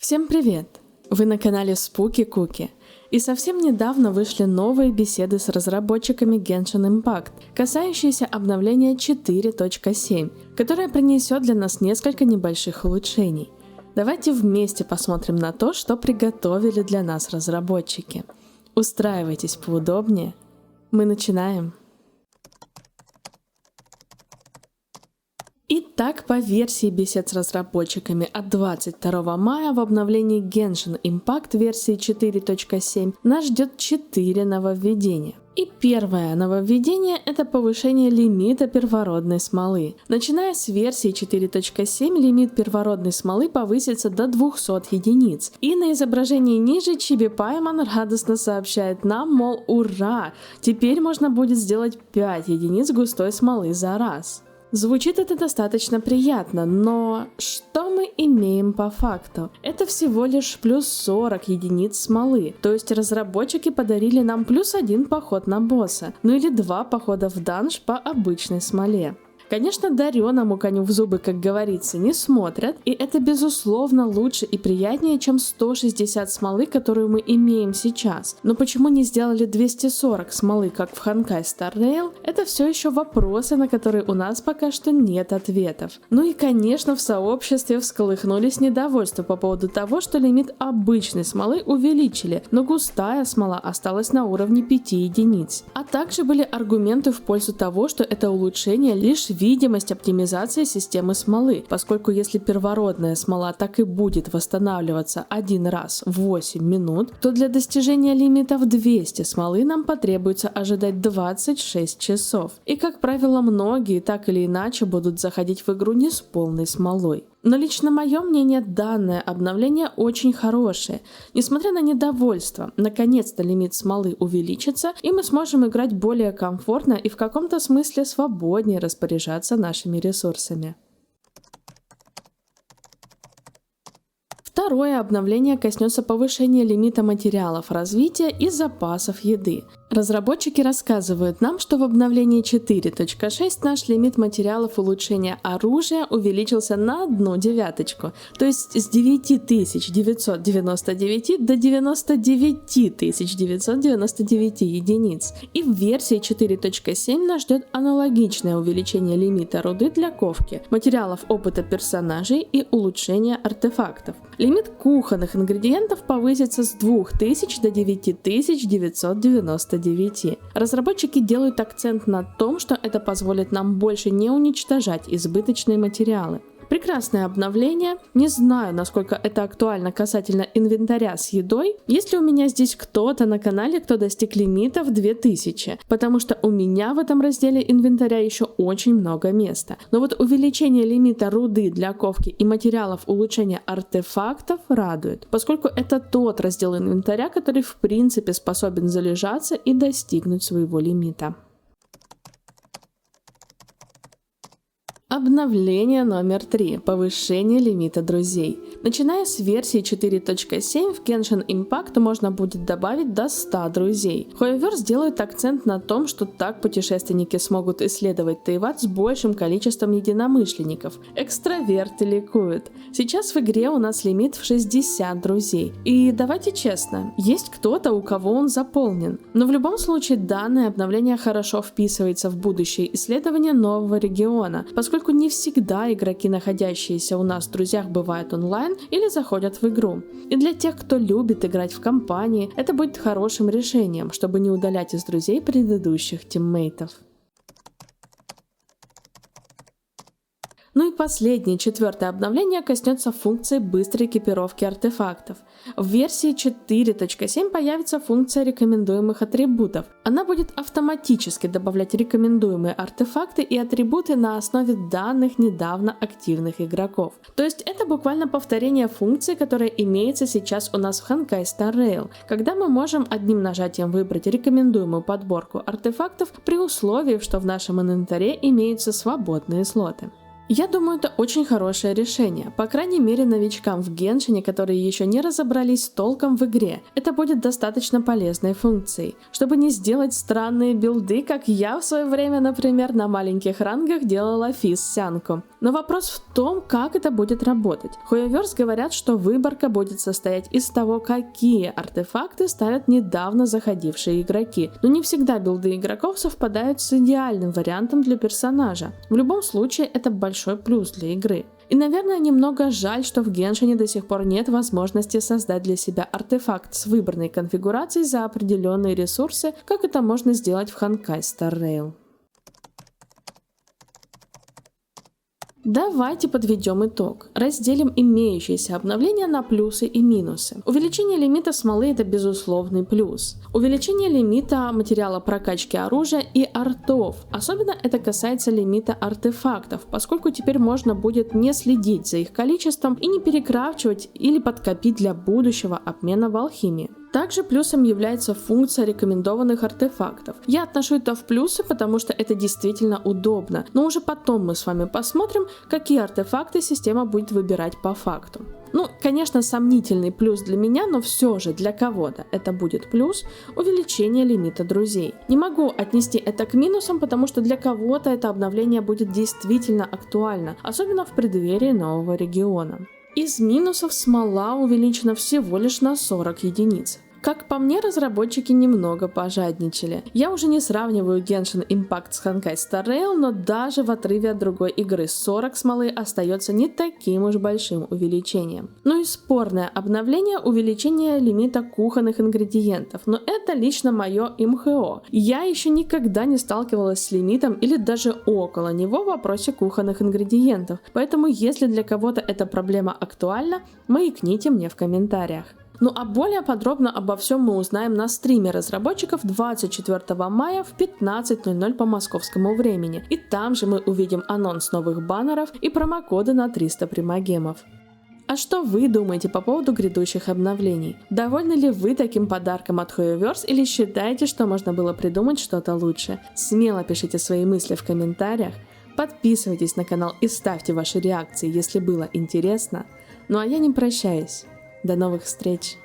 Всем привет! Вы на канале Spooky Cookie. И совсем недавно вышли новые беседы с разработчиками Genshin Impact, касающиеся обновления 4.7, которое принесет для нас несколько небольших улучшений. Давайте вместе посмотрим на то, что приготовили для нас разработчики. Устраивайтесь поудобнее. Мы начинаем. Итак, по версии бесед с разработчиками от 22 мая в обновлении Genshin Impact версии 4.7 нас ждет 4 нововведения. И первое нововведение – это повышение лимита первородной смолы. Начиная с версии 4.7 лимит первородной смолы повысится до 200 единиц. И на изображении ниже Чиби Пайман радостно сообщает нам, мол, ура! Теперь можно будет сделать 5 единиц густой смолы за раз. Звучит это достаточно приятно, но что мы имеем по факту? Это всего лишь плюс 40 единиц смолы, то есть разработчики подарили нам плюс 1 поход на босса, ну или 2 похода в данж по обычной смоле. Конечно, дареному коню в зубы, как говорится, не смотрят, и это безусловно лучше и приятнее, чем 160 смолы, которую мы имеем сейчас. Но почему не сделали 240 смолы, как в Honkai Star Rail, это все еще вопросы, на которые у нас пока что нет ответов. Ну и конечно, в сообществе всколыхнулись недовольства по поводу того, что лимит обычной смолы увеличили, но густая смола осталась на уровне 5 единиц. А также были аргументы в пользу того, что это улучшение лишь видимость оптимизации системы смолы, поскольку если первородная смола так и будет восстанавливаться один раз в 8 минут, то для достижения лимита в 200 смолы нам потребуется ожидать 26 часов. И как правило, многие так или иначе будут заходить в игру не с полной смолой. Но лично мое мнение, данное обновление очень хорошее. Несмотря на недовольство, наконец-то лимит смолы увеличится, и мы сможем играть более комфортно и в каком-то смысле свободнее распоряжаться нашими ресурсами. Второе обновление коснется повышения лимита материалов развития и запасов еды. Разработчики рассказывают нам, что в обновлении 4.6 наш лимит материалов улучшения оружия увеличился на 1 девяточку, то есть с 9999 до 99999 единиц. И в версии 4.7 нас ждет аналогичное увеличение лимита руды для ковки, материалов опыта персонажей и улучшения артефактов. Лимит кухонных ингредиентов повысится с 2000 до 9999. Разработчики делают акцент на том, что это позволит нам больше не уничтожать избыточные материалы. Прекрасное обновление. Не знаю, насколько это актуально касательно инвентаря с едой. Есть ли у меня здесь кто-то на канале, кто достиг лимита в 2000? Потому что у меня в этом разделе инвентаря еще очень много места. Но вот увеличение лимита руды для ковки и материалов улучшения артефактов радует, поскольку это тот раздел инвентаря, который в принципе способен залежаться и достигнуть своего лимита. Обновление номер 3. Повышение лимита друзей. Начиная с версии 4.7 в Genshin Impact можно будет добавить до 100 друзей. However сделает акцент на том, что так путешественники смогут исследовать Тейват с большим количеством единомышленников. Экстраверты ликуют. Сейчас в игре у нас лимит в 60 друзей. И давайте честно, есть кто-то, у кого он заполнен. Но в любом случае данное обновление хорошо вписывается в будущее исследование нового региона, поскольку не всегда игроки, находящиеся у нас в друзьях, бывают онлайн или заходят в игру. И для тех, кто любит играть в компании, это будет хорошим решением, чтобы не удалять из друзей предыдущих тиммейтов. Ну и последнее, четвертое обновление коснется функции быстрой экипировки артефактов. В версии 4.7 появится функция рекомендуемых атрибутов. Она будет автоматически добавлять рекомендуемые артефакты и атрибуты на основе данных недавно активных игроков. То есть это буквально повторение функции, которая имеется сейчас у нас в Honkai Star Rail, когда мы можем одним нажатием выбрать рекомендуемую подборку артефактов при условии, что в нашем инвентаре имеются свободные слоты. Я думаю, это очень хорошее решение. По крайней мере, новичкам в Геншине, которые еще не разобрались толком в игре, это будет достаточно полезной функцией, чтобы не сделать странные билды, как я в свое время, например, на маленьких рангах делала физ-сянку. Но вопрос в том, как это будет работать. Hoyoverse говорят, что выборка будет состоять из того, какие артефакты ставят недавно заходившие игроки, но не всегда билды игроков совпадают с идеальным вариантом для персонажа. В любом случае, это большой плюс для игры. И, наверное, немного жаль, что в Геншине до сих пор нет возможности создать для себя артефакт с выбранной конфигурацией за определенные ресурсы, как это можно сделать в Honkai Star Rail. Давайте подведем итог. Разделим имеющиеся обновления на плюсы и минусы. Увеличение лимита смолы — это безусловный плюс. Увеличение лимита материала прокачки оружия и артов. Особенно это касается лимита артефактов, поскольку теперь можно будет не следить за их количеством и не перекрафчивать или подкопить для будущего обмена в алхимии. Также плюсом является функция рекомендованных артефактов. Я отношу это в плюсы, потому что это действительно удобно, но уже потом мы с вами посмотрим, какие артефакты система будет выбирать по факту. Ну, конечно, сомнительный плюс для меня, но все же для кого-то это будет плюс — увеличение лимита друзей. Не могу отнести это к минусам, потому что для кого-то это обновление будет действительно актуально, особенно в преддверии нового региона. Из минусов смола увеличена всего лишь на 40 единиц. Как по мне, разработчики немного пожадничали. Я уже не сравниваю Genshin Impact с Honkai Star Rail, но даже в отрыве от другой игры 40 смолы остается не таким уж большим увеличением. Ну и спорное обновление — увеличение лимита кухонных ингредиентов, но это лично мое МХО. Я еще никогда не сталкивалась с лимитом или даже около него в вопросе кухонных ингредиентов, поэтому если для кого-то эта проблема актуальна, маякните мне в комментариях. Ну а более подробно обо всем мы узнаем на стриме разработчиков 24 мая в 15:00 по московскому времени. И там же мы увидим анонс новых баннеров и промокоды на 300 примагемов. А что вы думаете по поводу грядущих обновлений? Довольны ли вы таким подарком от Hoyoverse или считаете, что можно было придумать что-то лучше? Смело пишите свои мысли в комментариях, подписывайтесь на канал и ставьте ваши реакции, если было интересно. Ну а я не прощаюсь. До новых встреч!